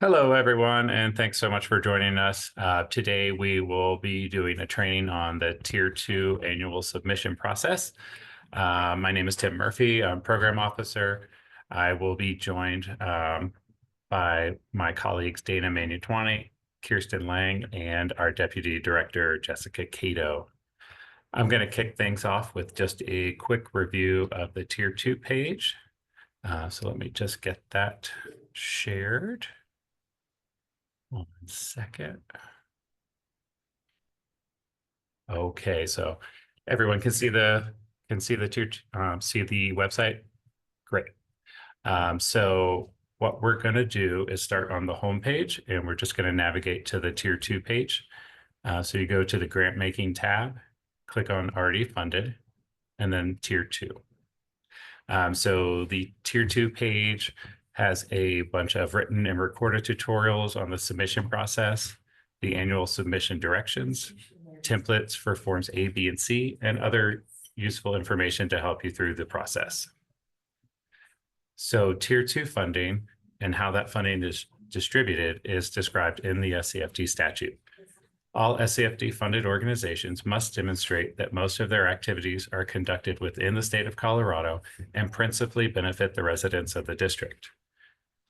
Hello, everyone, and thanks so much for joining us. Today, we will be doing a training on the Tier 2 annual submission process. My name is Tim Murphy. I'm Program Officer. I will be joined by my colleagues Dana Manutuani, Kirsten Lang, and our Deputy Director, Jessica Cato. I'm going to kick things off with just a quick review of the Tier 2 page. So let me just get that shared. 1 second. Okay, so everyone can see the two see the website. Great. So what we're going to do is start on the home page, and we're just going to navigate to the Tier 2 page. So you go to the grant making tab, click on already funded, and then Tier 2. So the Tier 2 page has a bunch of written and recorded tutorials on the submission process, the annual submission directions, templates for forms A, B, and C, and other useful information to help you through the process. So Tier 2 funding and how that funding is distributed is described in the SCFD statute. All SCFD funded organizations must demonstrate that most of their activities are conducted within the state of Colorado and principally benefit the residents of the district.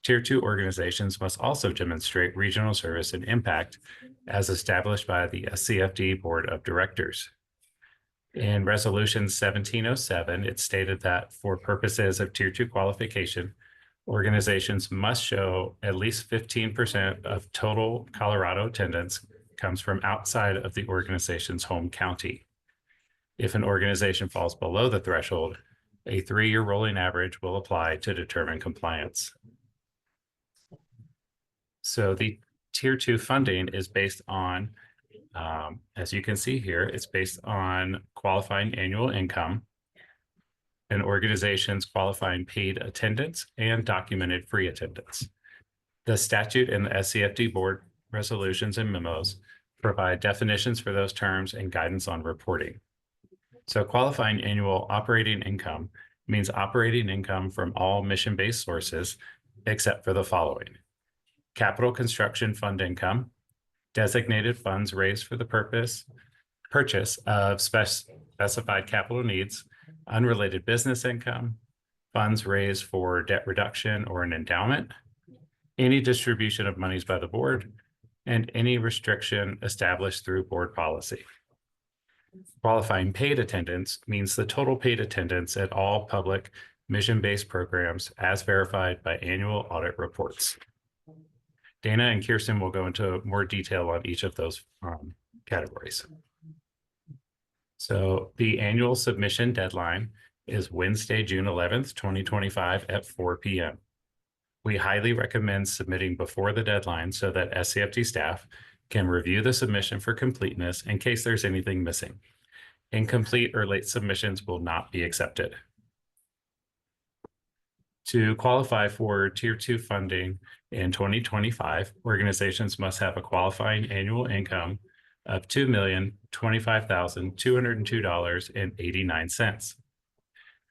Tier 2 organizations must also demonstrate regional service and impact as established by the SCFD Board of Directors. In Resolution 1707, it stated that for purposes of Tier 2 qualification, organizations must show at least 15% of total Colorado attendance comes from outside of the organization's home county. If an organization falls below the threshold, a 3-year rolling average will apply to determine compliance. So the Tier 2 funding is based on, as you can see here, it's based on qualifying annual income, an organization's qualifying paid attendance, and documented free attendance. The statute and the SCFD board resolutions and memos provide definitions for those terms and guidance on reporting. So qualifying annual operating income means operating income from all mission-based sources, except for the following: capital construction fund income, designated funds raised for the purchase of specified capital needs, unrelated business income, funds raised for debt reduction or an endowment, any distribution of monies by the board, and any restriction established through board policy. Qualifying paid attendance means the total paid attendance at all public mission-based programs as verified by annual audit reports. Dana and Kirsten will go into more detail on each of those categories. So the annual submission deadline is Wednesday, June 11th, 2025 at 4 p.m. We highly recommend submitting before the deadline so that SCFD staff can review the submission for completeness in case there's anything missing. Incomplete or late submissions will not be accepted. To qualify for Tier 2 funding in 2025, organizations must have a qualifying annual income of $2,025,202.89.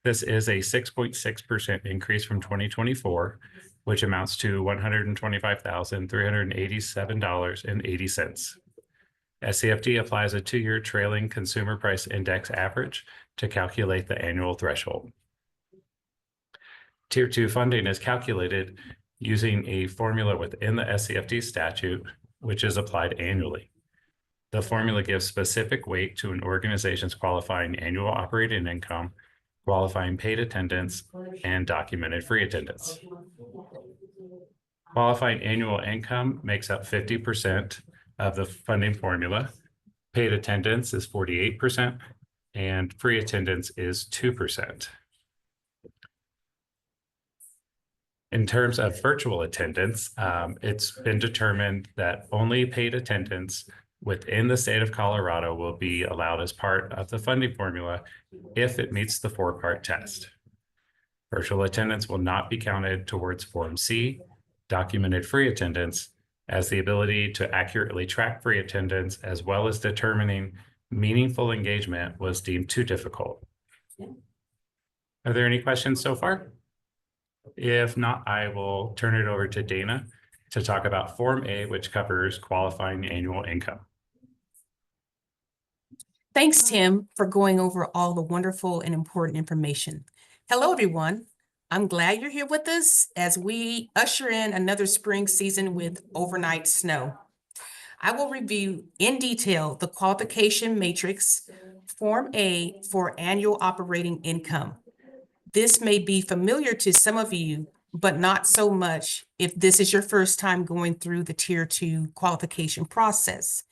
This is a 6.6% increase from 2024, which amounts to $125,387.80. SCFD applies a 2-year trailing consumer price index average to calculate the annual threshold. Tier 2 funding is calculated using a formula within the SCFD statute, which is applied annually. The formula gives specific weight to an organization's qualifying annual operating income, qualifying paid attendance, and documented free attendance. Qualifying annual income makes up 50% of the funding formula. Paid attendance is 48%, and free attendance is 2%. In terms of virtual attendance, it's been determined that only paid attendance within the state of Colorado will be allowed as part of the funding formula if it meets the 4-part test. Virtual attendance will not be counted towards Form C, documented free attendance, as the ability to accurately track free attendance as well as determining meaningful engagement was deemed too difficult. Are there any questions so far? If not, I will turn it over to Dana to talk about Form A, which covers qualifying annual income. Thanks, Tim, for going over all the wonderful and important information. Hello, everyone. I'm glad you're here with us as we usher in another spring season with overnight snow. I will review in detail the qualification matrix, Form A for annual operating income. This may be familiar to some of you, but not so much if this is your first time going through the Tier 2 qualification process.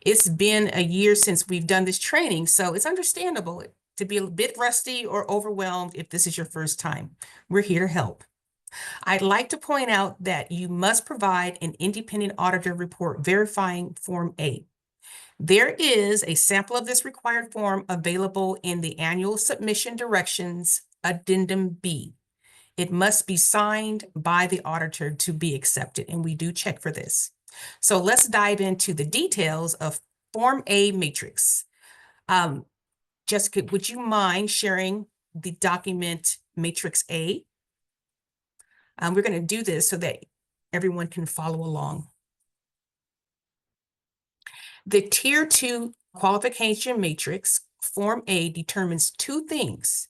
It's been a year since we've done this training, so it's understandable to be a bit rusty or overwhelmed if this is your first time. We're here to help. I'd like to point out that you must provide an independent auditor report verifying Form A. There is a sample of this required form available in the annual submission directions, Addendum B. It must be signed by the auditor to be accepted, and we do check for this. So let's dive into the details of Form A matrix. Jessica, would you mind sharing the document Matrix A? We're going to do this so that everyone can follow along. The Tier 2 qualification matrix, Form A, determines two things.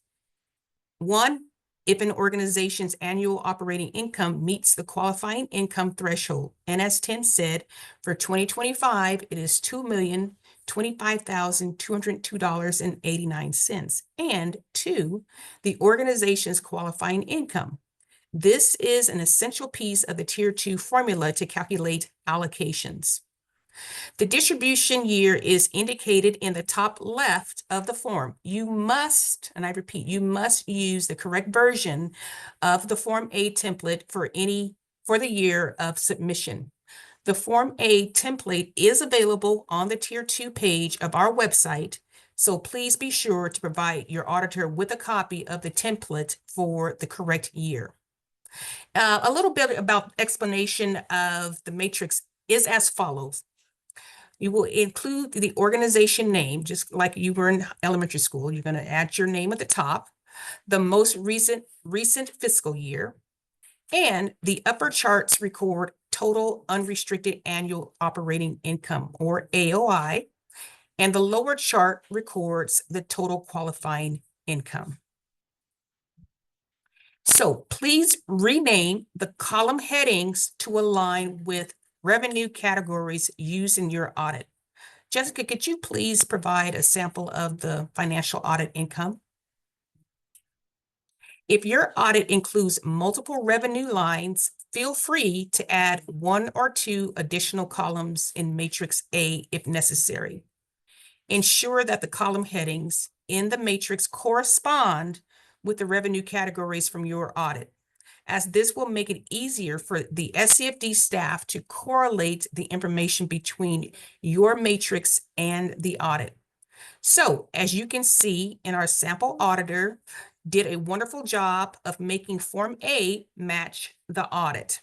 One, if an organization's annual operating income meets the qualifying income threshold. And as Tim said, for 2025, it is $2,025,202.89. And two, the organization's qualifying income. This is an essential piece of the Tier 2 formula to calculate allocations. The distribution year is indicated in the top left of the form. You must, and I repeat, you must use the correct version of the Form A template for the year of submission. The Form A template is available on the Tier 2 page of our website, so please be sure to provide your auditor with a copy of the template for the correct year. A little bit about explanation of the matrix is as follows. You will include the organization name, just like you were in elementary school. You're going to add your name at the top, the most recent fiscal year, and the upper charts record total unrestricted annual operating income, or AOI, and the lower chart records the total qualifying income. So please rename the column headings to align with revenue categories used in your audit. Jessica, could you please provide a sample of the financial audit income? If your audit includes multiple revenue lines, feel free to add one or two additional columns in Matrix A if necessary. Ensure that the column headings in the matrix correspond with the revenue categories from your audit, as this will make it easier for the SCFD staff to correlate the information between your matrix and the audit. So, as you can see, in our sample auditor did a wonderful job of making Form A match the audit.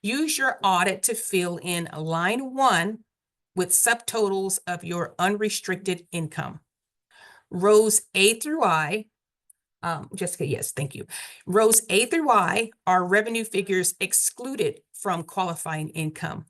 Use your audit to fill in line 1 with subtotals of your unrestricted income. Rows A through I, Jessica, yes, thank you. Rows A through I are revenue figures excluded from qualifying income.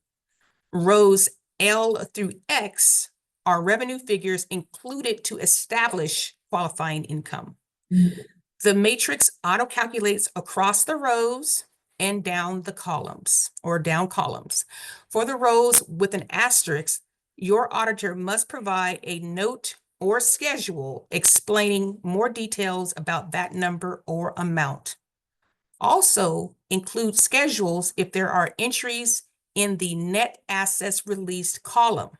Rows L through X are revenue figures included to establish qualifying income. The matrix auto-calculates across the rows and down the columns, or down columns. For the rows with an asterisk, your auditor must provide a note or schedule explaining more details about that number or amount. Also, include schedules if there are entries in the net assets released column.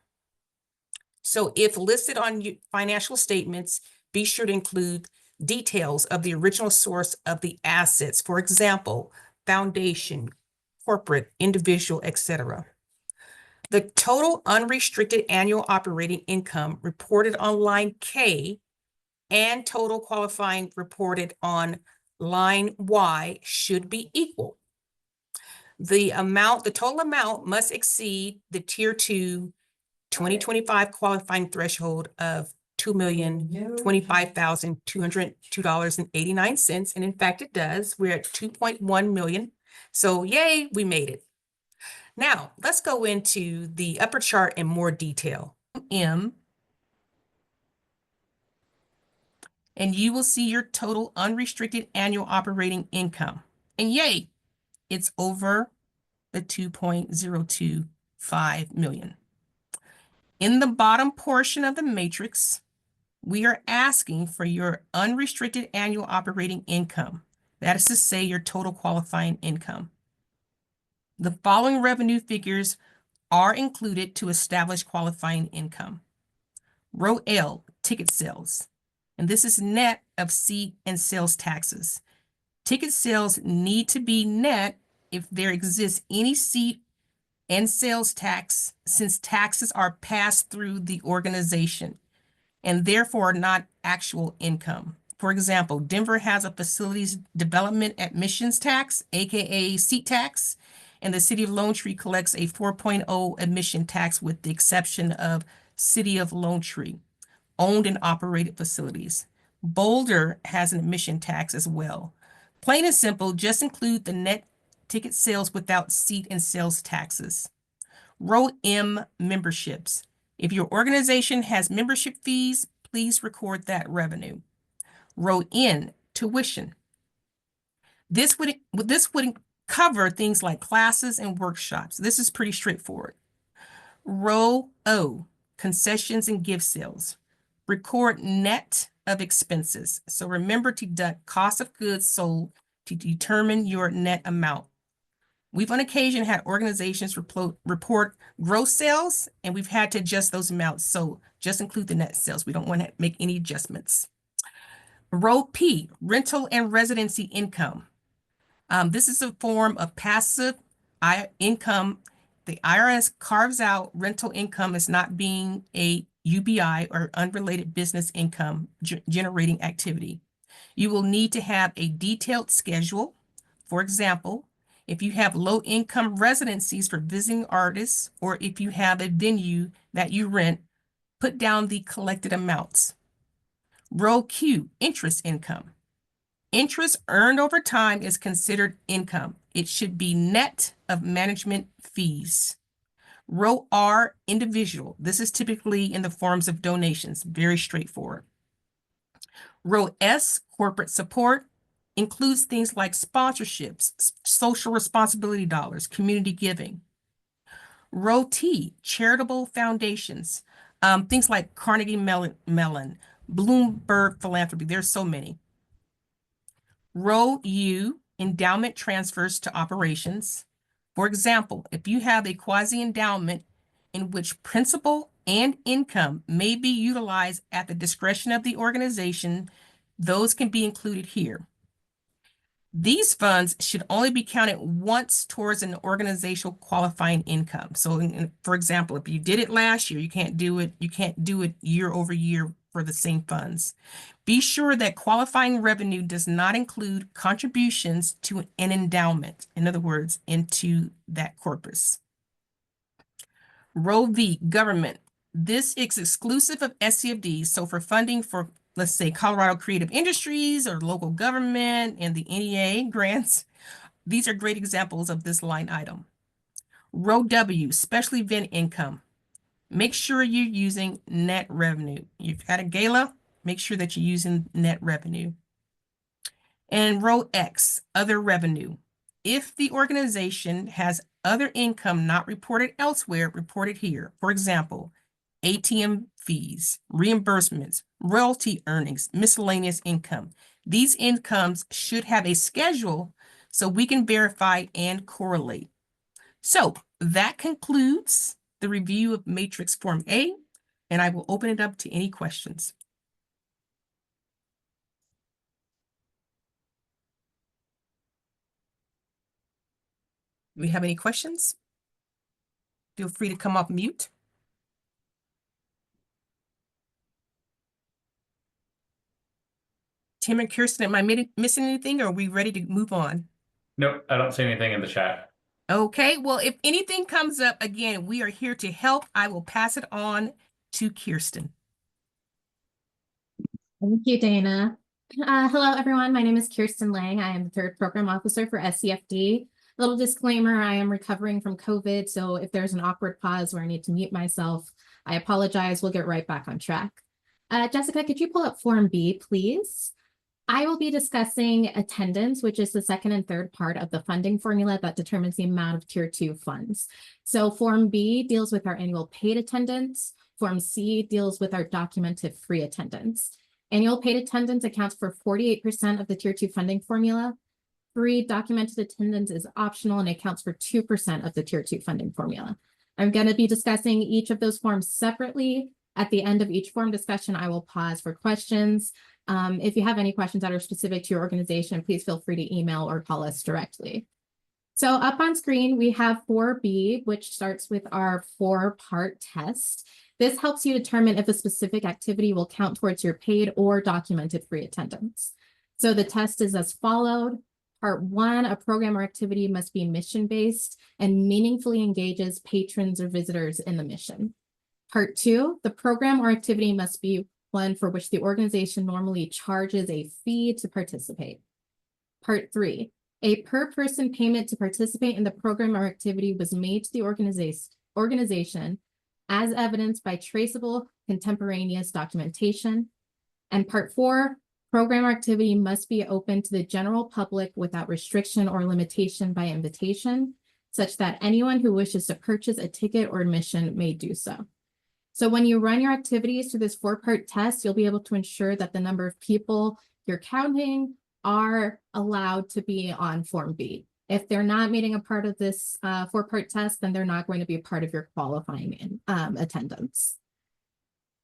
So if listed on financial statements, be sure to include details of the original source of the assets, for example, foundation, corporate, individual, etc. The total unrestricted annual operating income reported on line K and total qualifying reported on line Y should be equal. The total amount must exceed the Tier 2 2025 qualifying threshold of $2,025,202.89. And in fact, it does. We're at 2.1 million. So yay, we made it. Now, let's go into the upper chart in more detail. And you will see your total unrestricted annual operating income. And yay, it's over the 2.025 million. In the bottom portion of the matrix, we are asking for your unrestricted annual operating income. That is to say, your total qualifying income. The following revenue figures are included to establish qualifying income. Row L, ticket sales. And this is net of seat and sales taxes. Ticket sales need to be net if there exists any seat and sales tax, since taxes are passed through the organization and therefore not actual income. For example, Denver has a facilities development admissions tax, aka seat tax, and the city of Lone Tree collects a 4.0 admission tax with the exception of City of Lone Tree, owned and operated facilities. Boulder has an admission tax as well. Plain and simple, just include the net ticket sales without seat and sales taxes. Row M, memberships. If your organization has membership fees, please record that revenue. Row N, tuition. This would cover things like classes and workshops. This is pretty straightforward. Row O, concessions and gift sales. Record net of expenses. So remember to deduct cost of goods sold to determine your net amount. We've on occasion had organizations report gross sales, and we've had to adjust those amounts. So just include the net sales. We don't want to make any adjustments. Row P, rental and residency income. This is a form of passive income. The IRS carves out rental income as not being a UBI or unrelated business income generating activity. You will need to have a detailed schedule. For example, if you have low-income residencies for visiting artists, or if you have a venue that you rent, put down the collected amounts. Row Q, interest income. Interest earned over time is considered income. It should be net of management fees. Row R, individual. This is typically in the forms of donations, very straightforward. Row S, corporate support, includes things like sponsorships, social responsibility dollars, community giving. Row T, charitable foundations, things like Carnegie Mellon, Bloomberg Philanthropy, there's so many. Row U, endowment transfers to operations. For example, if you have a quasi-endowment in which principal and income may be utilized at the discretion of the organization, those can be included here. These funds should only be counted once towards an organizational qualifying income. So for example, if you did it last year, you can't do it year over year for the same funds. Be sure that qualifying revenue does not include contributions to an endowment, in other words, into that corpus. Row V, government. This is exclusive of SCFD. So for funding for, let's say, Colorado Creative Industries or local government and the NEA grants, these are great examples of this line item. Row W, special event income. Make sure you're using net revenue. You've got a gala, make sure that you're using net revenue. And row X, other revenue. If the organization has other income not reported elsewhere, reported here. For example, ATM fees, reimbursements, royalty earnings, miscellaneous income. These incomes should have a schedule so we can verify and correlate. So that concludes the review of Matrix Form A, and I will open it up to any questions. Do we have any questions? Feel free to come off mute. Tim and Kirsten, am I missing anything, or are we ready to move on? Nope, I don't see anything in the chat. Okay, well, if anything comes up, again, we are here to help. I will pass it on to Kirsten. Thank you, Dana. Hello, everyone. My name is Kirsten Lang. I am the third program officer for SCFD. Little disclaimer, I am recovering from COVID, so if there's an awkward pause where I need to mute myself, I apologize. We'll get right back on track. Jessica, could you pull up Form B, please? I will be discussing attendance, which is the second and third part of the funding formula that determines the amount of Tier 2 funds. So Form B deals with our annual paid attendance. Form C deals with our documented free attendance. Annual paid attendance accounts for 48% of the Tier 2 funding formula. Free documented attendance is optional and accounts for 2% of the Tier 2 funding formula. I'm going to be discussing each of those forms separately. At the end of each form discussion, I will pause for questions. If you have any questions that are specific to your organization, please feel free to email or call us directly. So up on screen, we have 4B, which starts with our 4-part test. This helps you determine if a specific activity will count towards your paid or documented free attendance. So the test is as followed. Part 1, a program or activity must be mission-based and meaningfully engages patrons or visitors in the mission. Part 2, the program or activity must be one for which the organization normally charges a fee to participate. Part 3, a per-person payment to participate in the program or activity was made to the organization as evidenced by traceable contemporaneous documentation. And Part 4, program or activity must be open to the general public without restriction or limitation by invitation, such that anyone who wishes to purchase a ticket or admission may do so. So when you run your activities through this 4-part test, you'll be able to ensure that the number of people you're counting are allowed to be on Form B. If they're not meeting a part of this 4-part test, then they're not going to be a part of your qualifying attendance.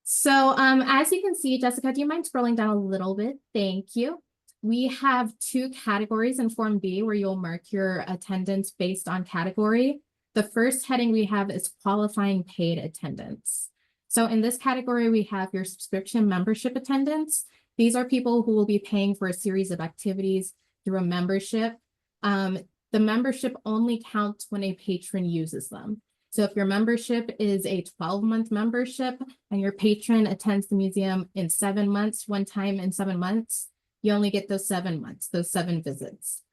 So as you can see, Jessica, do you mind scrolling down a little bit? Thank you. We have 2 categories in Form B where you'll mark your attendance based on category. The first heading we have is qualifying paid attendance. So in this category, we have your subscription membership attendance. These are people who will be paying for a series of activities through a membership. The membership only counts when a patron uses them. So if your membership is a 12-month membership and your patron attends the museum in 7 months, one time in 7 months, you only get those 7 months, those 7 visits.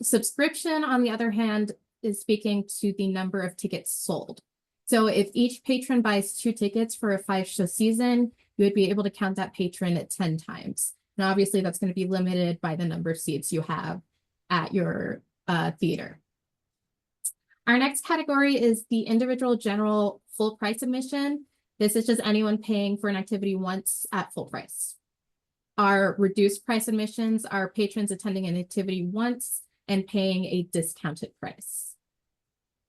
Subscription, on the other hand, is speaking to the number of tickets sold. So if each patron buys 2 tickets for a 5-show season, you would be able to count that patron at 10 times. And obviously that's going to be limited by the number of seats you have at your theater. Our next category is the individual general full price admission. This is just anyone paying for an activity once at full price. Our reduced price admissions are patrons attending an activity once and paying a discounted price.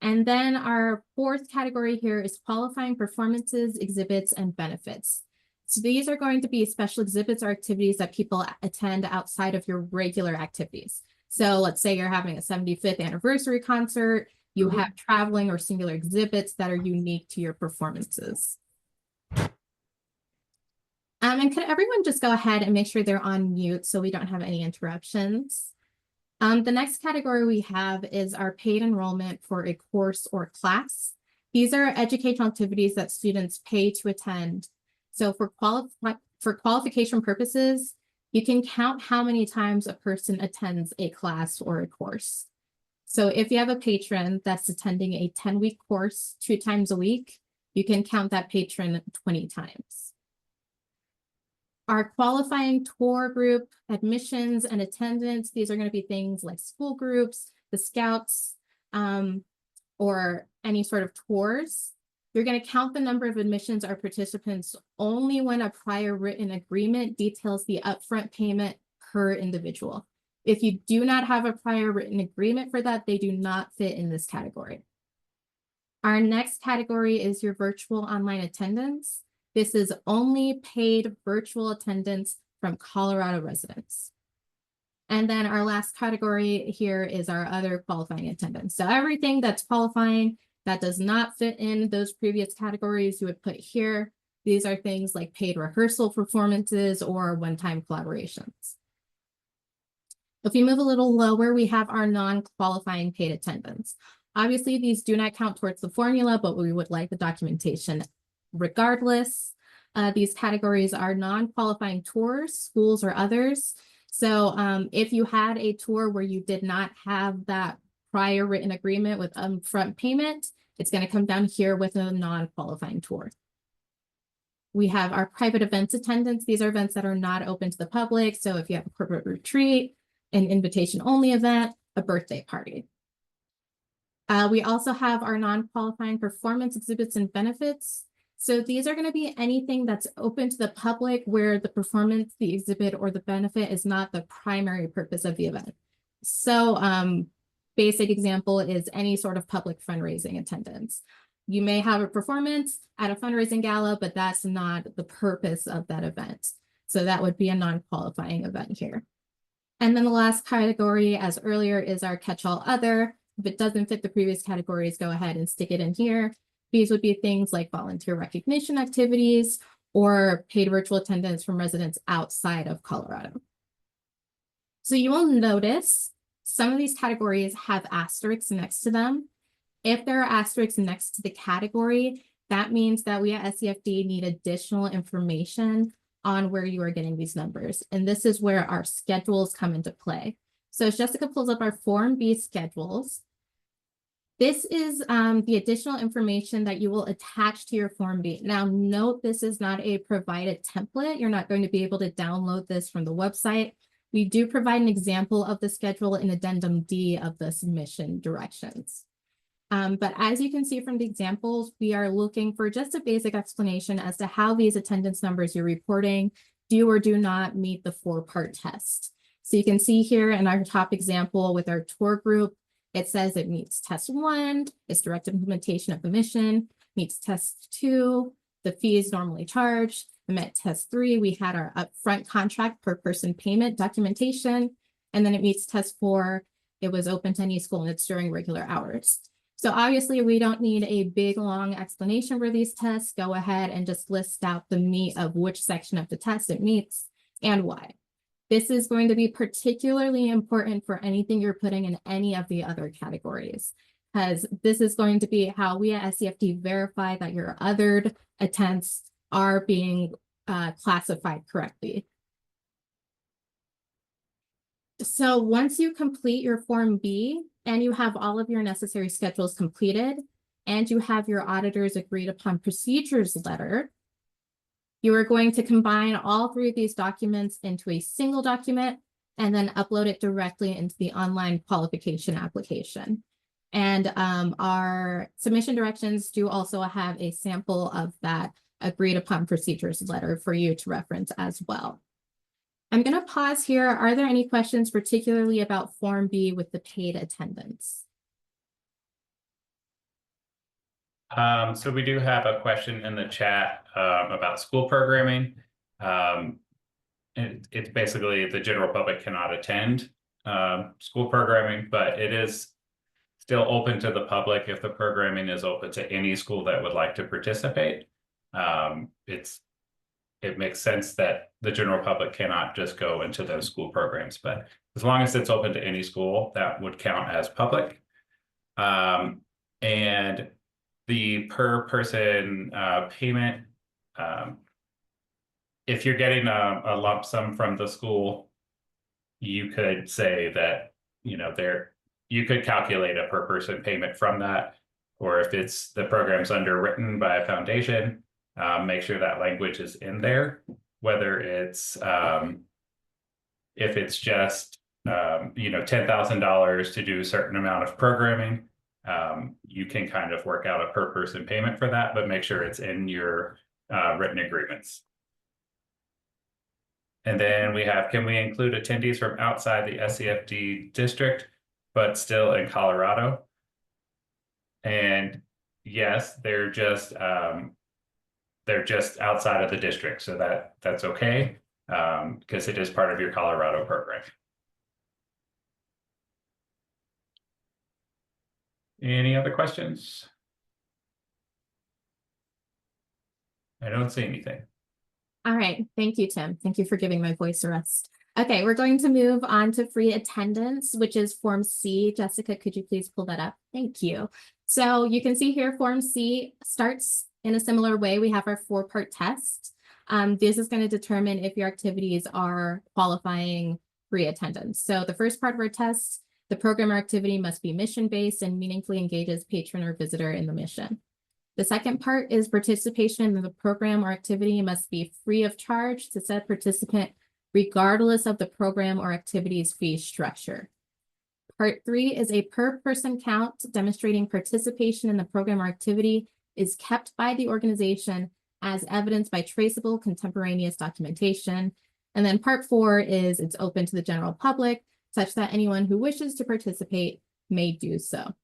And then our 4th category here is qualifying performances, exhibits, and benefits. So these are going to be special exhibits or activities that people attend outside of your regular activities. So let's say you're having a 75th anniversary concert, you have traveling or singular exhibits that are unique to your performances. And could everyone just go ahead and make sure they're on mute so we don't have any interruptions? The next category we have is our paid enrollment for a course or class. These are educational activities that students pay to attend. So for qualification purposes, you can count how many times a person attends a class or a course. So if you have a patron that's attending a 10-week course 2 times a week, you can count that patron 20 times. Our qualifying tour group admissions and attendance, these are going to be things like school groups, the Scouts, or any sort of tours. You're going to count the number of admissions or participants only when a prior written agreement details the upfront payment per individual. If you do not have a prior written agreement for that, they do not fit in this category. Our next category is your virtual online attendance. This is only paid virtual attendance from Colorado residents. And then our last category here is our other qualifying attendance. So everything that's qualifying that does not fit in those previous categories, you would put here. These are things like paid rehearsal performances or one-time collaborations. If you move a little lower, we have our non-qualifying paid attendance. Obviously, these do not count towards the formula, but we would like the documentation regardless. These categories are non-qualifying tours, schools, or others. So if you had a tour where you did not have that prior written agreement with upfront payment, it's going to come down here with a non-qualifying tour. We have our private events attendance. These are events that are not open to the public. So if you have a corporate retreat, an invitation only event, a birthday party. We also have our non-qualifying performance exhibits and benefits. So these are going to be anything that's open to the public where the performance, the exhibit, or the benefit is not the primary purpose of the event. So basic example is any sort of public fundraising attendance. You may have a performance at a fundraising gala, but that's not the purpose of that event. So that would be a non-qualifying event here. And then the last category, as earlier, is our catch-all other. If it doesn't fit the previous categories, go ahead and stick it in here. These would be things like volunteer recognition activities or paid virtual attendance from residents outside of Colorado. So you will notice some of these categories have asterisks next to them. If there are asterisks next to the category, that means that we at SCFD need additional information on where you are getting these numbers. And this is where our schedules come into play. So as Jessica pulls up our Form B schedules, this is the additional information that you will attach to your Form B. Now, note this is not a provided template. You're not going to be able to download this from the website. We do provide an example of the schedule in Addendum D of the submission directions. But as you can see from the examples, we are looking for just a basic explanation as to how these attendance numbers you're reporting do or do not meet the 4-part test. So you can see here in our top example with our tour group, it says it meets test 1, it's direct implementation of the mission, meets test 2, the fee is normally charged. We met test 3, we had our upfront contract per person payment documentation, and then it meets test 4, it was open to any school and it's during regular hours. So obviously we don't need a big long explanation for these tests. Go ahead and just list out the meat of which section of the test it meets and why. This is going to be particularly important for anything you're putting in any of the other categories, because this is going to be how we at SCFD verify that your othered attempts are being classified correctly. So once you complete your Form B and you have all of your necessary schedules completed and you have your auditor's agreed upon procedures letter, you are going to combine all 3 of these documents into a single document and then upload it directly into the online qualification application. And our submission directions do also have a sample of that agreed upon procedures letter for you to reference as well. I'm going to pause here. Are there any questions particularly about Form B with the paid attendance? So we do have a question in the chat about school programming. It's basically the general public cannot attend school programming, but it is still open to the public if the programming is open to any school that would like to participate. It makes sense that the general public cannot just go into those school programs, but as long as it's open to any school, that would count as public. And the per person payment, if you're getting a lump sum from the school, you could say that, you could calculate a per person payment from that, or if it's the program's underwritten by a foundation, make sure that language is in there, whether it's if it's just $10,000 to do a certain amount of programming, you can kind of work out a per person payment for that, but make sure it's in your written agreements. And then we have, can we include attendees from outside the SCFD district, but still in Colorado? And yes, they're just outside of the district, so that's okay, because it is part of your Colorado program. Any other questions? I don't see anything. All right, thank you, Tim. Thank you for giving my voice a rest. Okay, we're going to move on to free attendance, which is Form C. Jessica, could you please pull that up? Thank you. So you can see here, Form C starts in a similar way. We have our 4-part test. This is going to determine if your activities are qualifying free attendance. So the first part of our test The program or activity must be mission-based and meaningfully engages patron or visitor in the mission. The second part is participation in the program or activity must be free of charge to said participant regardless of the program or activity's fee structure. Part 3 is a per person count demonstrating participation in the program or activity is kept by the organization as evidenced by traceable contemporaneous documentation. And then part 4 is it's open to the general public such that anyone who wishes to participate may do so.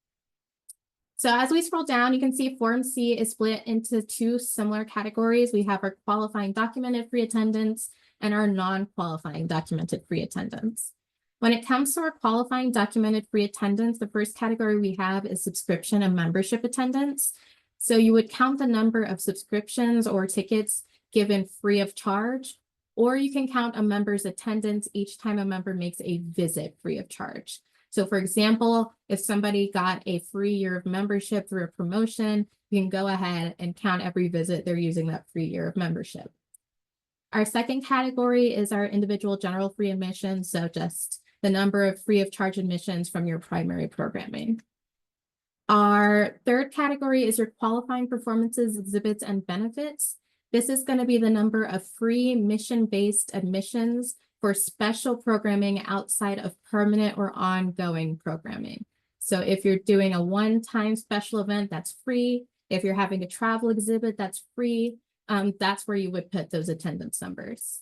So as we scroll down, you can see Form C is split into 2 similar categories. We have our qualifying documented free attendance and our non-qualifying documented free attendance. When it comes to our qualifying documented free attendance, the first category we have is subscription and membership attendance. So you would count the number of subscriptions or tickets given free of charge, or you can count a member's attendance each time a member makes a visit free of charge. So for example, if somebody got a free year of membership through a promotion, you can go ahead and count every visit they're using that free year of membership. Our second category is our individual general free admissions, so just the number of free of charge admissions from your primary programming. Our third category is your qualifying performances, exhibits, and benefits. This is going to be the number of free mission-based admissions for special programming outside of permanent or ongoing programming. So if you're doing a one-time special event, that's free. If you're having a travel exhibit, that's free. That's where you would put those attendance numbers.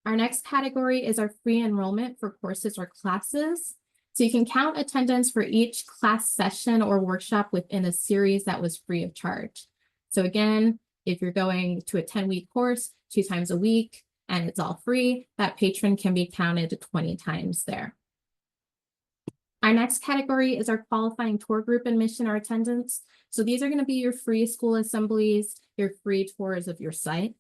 Our next category is our free enrollment for courses or classes. So you can count attendance for each class session or workshop within a series that was free of charge. So again, if you're going to a 10-week course 2 times a week, and it's all free, that patron can be counted 20 times there. Our next category is our qualifying tour group admission or attendance. So these are going to be your free school assemblies, your free tours of your site.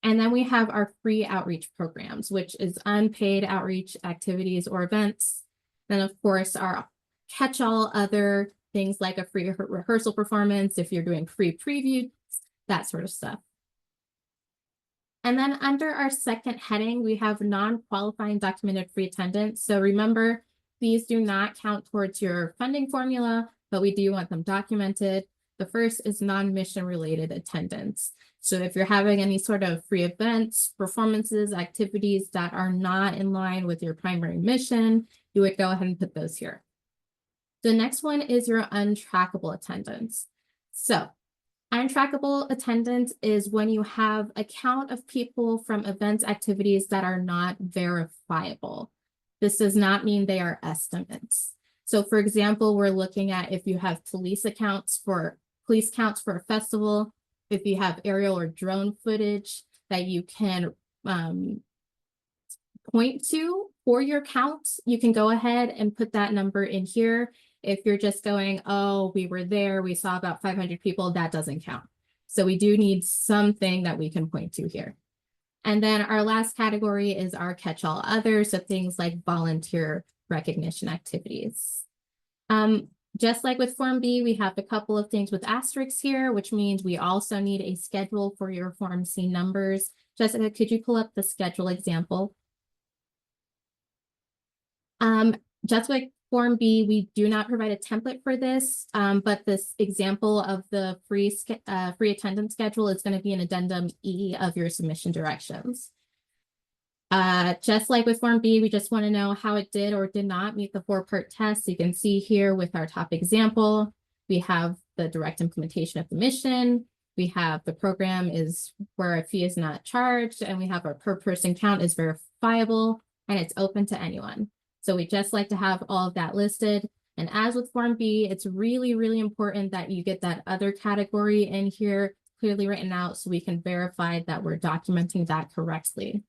And then we have our free outreach programs, which is unpaid outreach activities or events. Then of course, our catch-all other things like a free rehearsal performance, if you're doing free previews, that sort of stuff. And then under our second heading, we have non-qualifying documented free attendance. So remember, these do not count towards your funding formula, but we do want them documented. The first is non-mission related attendance. So if you're having any sort of free events, performances, activities that are not in line with your primary mission, you would go ahead and put those here. The next one is your untrackable attendance. So untrackable attendance is when you have a count of people from events, activities that are not verifiable. This does not mean they are estimates. So for example, we're looking at if you have police counts for a festival, if you have aerial or drone footage that you can point to for your count, you can go ahead and put that number in here. If you're just going, oh, we were there, we saw about 500 people, that doesn't count. So we do need something that we can point to here. And then our last category is our catch-all other, so things like volunteer recognition activities. Just like with Form B, we have a couple of things with asterisks here, which means we also need a schedule for your Form C numbers. Jessica, could you pull up the schedule example? Just like Form B, we do not provide a template for this, but this example of the free attendance schedule is going to be an addendum E of your submission directions. Just like with Form B, we just want to know how it did or did not meet the 4-part test. You can see here with our top example, we have the direct implementation of the mission. We have the program is where a fee is not charged, and we have our per person count is verifiable and it's open to anyone. So we just like to have all of that listed. And as with Form B, it's really, really important that you get that other category in here clearly written out so we can verify that we're documenting that correctly.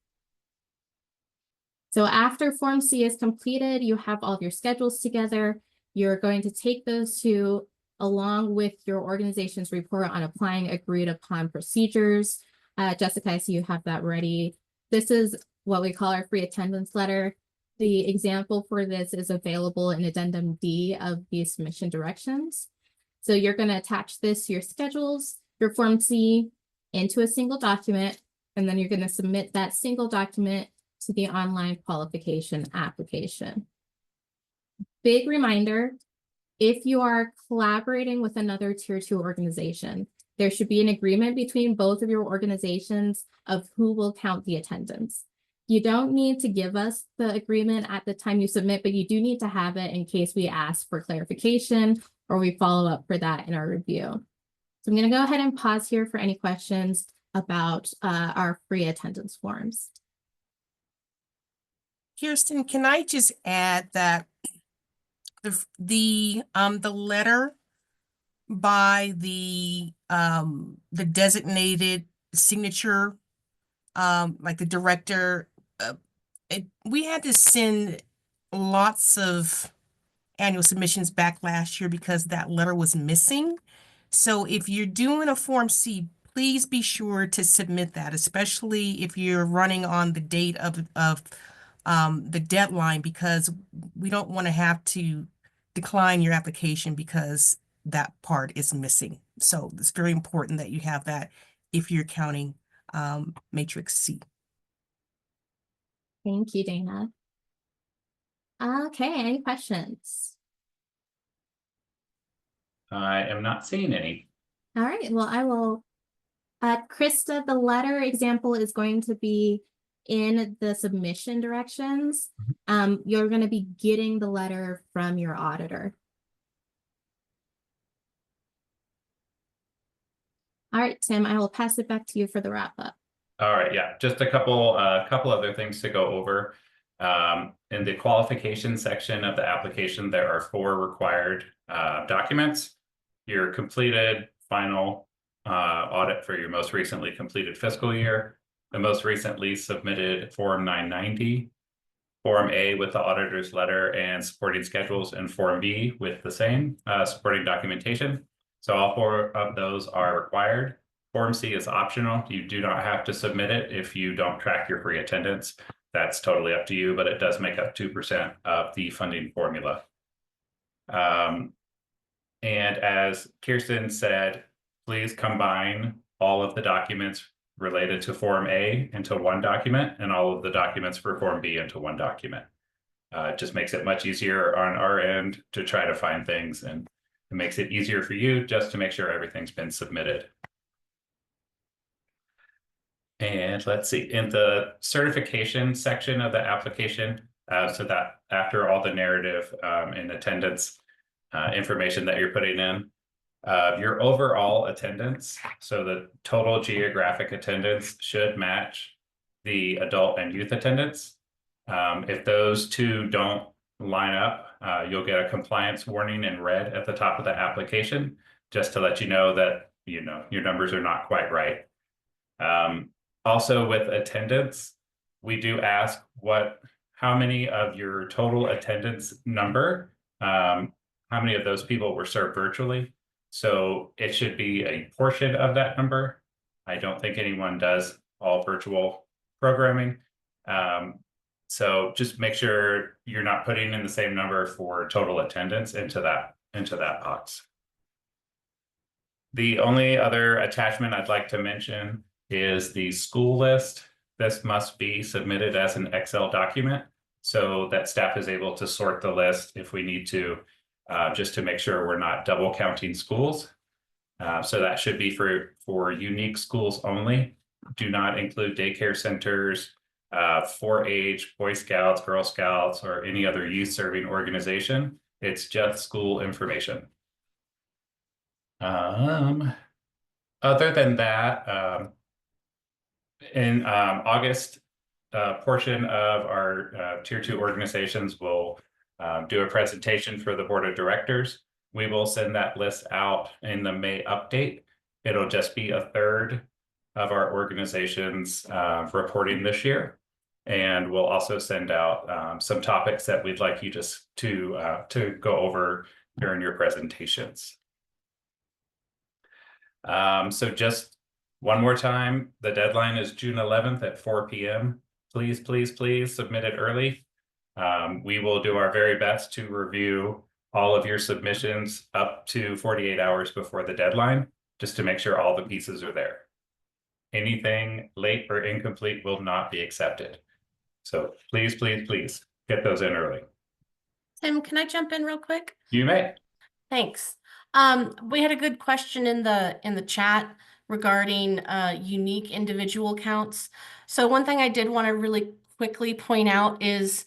So after Form C is completed, you have all of your schedules together. You're going to take those two along with your organization's report on applying agreed upon procedures. Jessica, I see you have that ready. This is what we call our free attendance letter. The example for this is available in Addendum D of the submission directions. So you're going to attach this to your schedules, your Form C, into a single document, and then you're going to submit that single document to the online qualification application. Big reminder, if you are collaborating with another tier 2 organization, there should be an agreement between both of your organizations of who will count the attendance. You don't need to give us the agreement at the time you submit, but you do need to have it in case we ask for clarification or we follow up for that in our review. So I'm going to go ahead and pause here for any questions about our free attendance forms. Kirsten, can I just add that the letter by the designated signature, like the director, we had to send lots of annual submissions back last year because that letter was missing. So if you're doing a Form C, please be sure to submit that, especially if you're running on the date of the deadline, because we don't want to have to decline your application because that part is missing. So it's very important that you have that if you're counting Matrix C. Thank you, Dana. Okay, any questions? I am not seeing any. All right, well, I will. Krista, the letter example is going to be in the submission directions. You're going to be getting the letter from your auditor. All right, Tim, I will pass it back to you for the wrap up. All right, yeah, just a couple other things to go over. In the qualification section of the application, there are 4 required documents. Your completed final audit for your most recently completed fiscal year, the most recently submitted Form 990, Form A with the auditor's letter and supporting schedules, and Form B with the same supporting documentation. So all 4 of those are required. Form C is optional. You do not have to submit it if you don't track your free attendance. That's totally up to you, but it does make up 2% of the funding formula. And as Kirsten said, please combine all of the documents related to Form A into one document and all of the documents for Form B into one document. It just makes it much easier on our end to try to find things, and it makes it easier for you just to make sure everything's been submitted. And let's see, in the certification section of the application, so that after all the narrative and attendance information that you're putting in, your overall attendance, so the total geographic attendance should match the adult and youth attendance. If those 2 don't line up, you'll get a compliance warning in red at the top of the application, just to let you know that your numbers are not quite right. Also with attendance, we do ask how many of your total attendance number, how many of those people were served virtually. So it should be a portion of that number. I don't think anyone does all virtual programming. So just make sure you're not putting in the same number for total attendance into that box. The only other attachment I'd like to mention is the school list. This must be submitted as an Excel document so that staff is able to sort the list if we need to, just to make sure we're not double counting schools. So that should be for unique schools only. Do not include daycare centers, 4-H, Boy Scouts, Girl Scouts, or any other youth serving organization. It's just school information. Other than that, in August, a portion of our Tier 2 organizations will do a presentation for the board of directors. We will send that list out in the May update. It'll just be 1/3 of our organizations reporting this year. And we'll also send out some topics that we'd like you to go over during your presentations. So just one more time, the deadline is June 11th at 4 p.m. Please, please, please submit it early. We will do our very best to review all of your submissions up to 48 hours before the deadline, just to make sure all the pieces are there. Anything late or incomplete will not be accepted. So please, please, please get those in early. Tim, can I jump in real quick? You may. Thanks. We had a good question in the chat regarding unique individual counts. So one thing I did want to really quickly point out is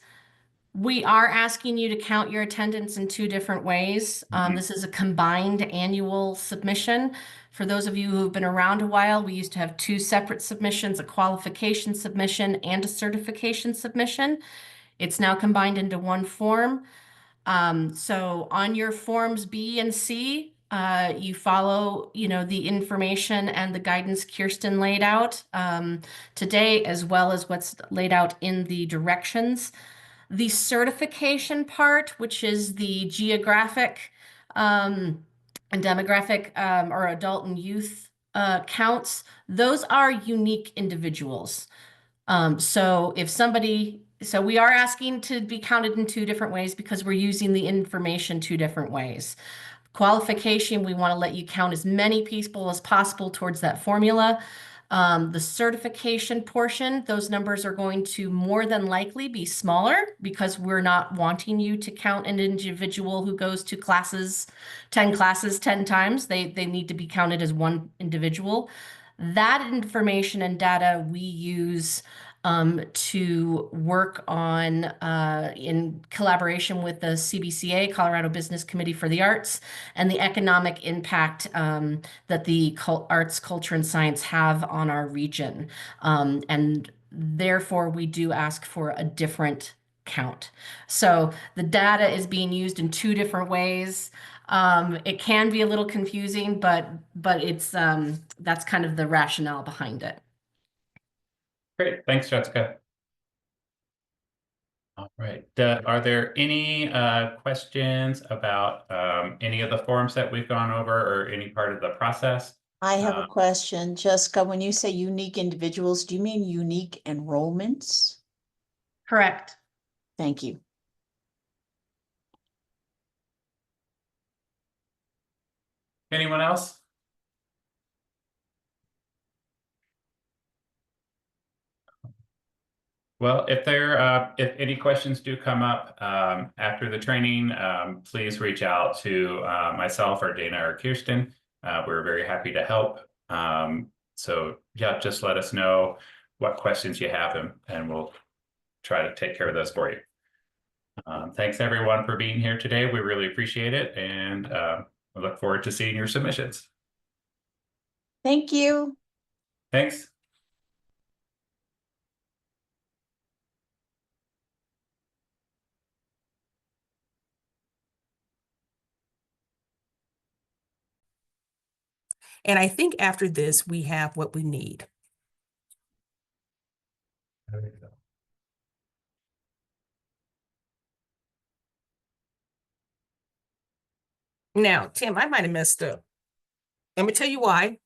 we are asking you to count your attendance in two different ways. This is a combined annual submission. For those of you who have been around a while, we used to have two separate submissions, a qualification submission and a certification submission. It's now combined into one form. So on your forms B and C, you follow, the information and the guidance Kirsten laid out today, as well as what's laid out in the directions. The certification part, which is the geographic and demographic or adult and youth counts, those are unique individuals. So we are asking to be counted in two different ways because we're using the information two different ways. Qualification, we want to let you count as many people as possible towards that formula. The certification portion, those numbers are going to more than likely be smaller because we're not wanting you to count an individual who goes to 10 classes 10 times. They need to be counted as one individual. That information and data we use to work on in collaboration with the CBCA, Colorado Business Committee for the Arts, and the economic impact that the arts, culture, and science have on our region. And therefore, we do ask for a different count. So the data is being used in two different ways. It can be a little confusing, but it's that's kind of the rationale behind it. Great, thanks, Jessica. All right, are there any questions about any of the forms that we've gone over or any part of the process? I have a question, Jessica. When you say unique individuals, do you mean unique enrollments? Correct. Thank you. Anyone else? Well, if any questions do come up after the training, please reach out to myself or Dana or Kirsten. We're very happy to help. So yeah, just let us know what questions you have and we'll try to take care of those for you. Thanks everyone for being here today. We really appreciate it. And we look forward to seeing your submissions. Thank you. Thanks. And I think after this, we have what we need. Now, Tim, I might have messed up. Let me tell you why.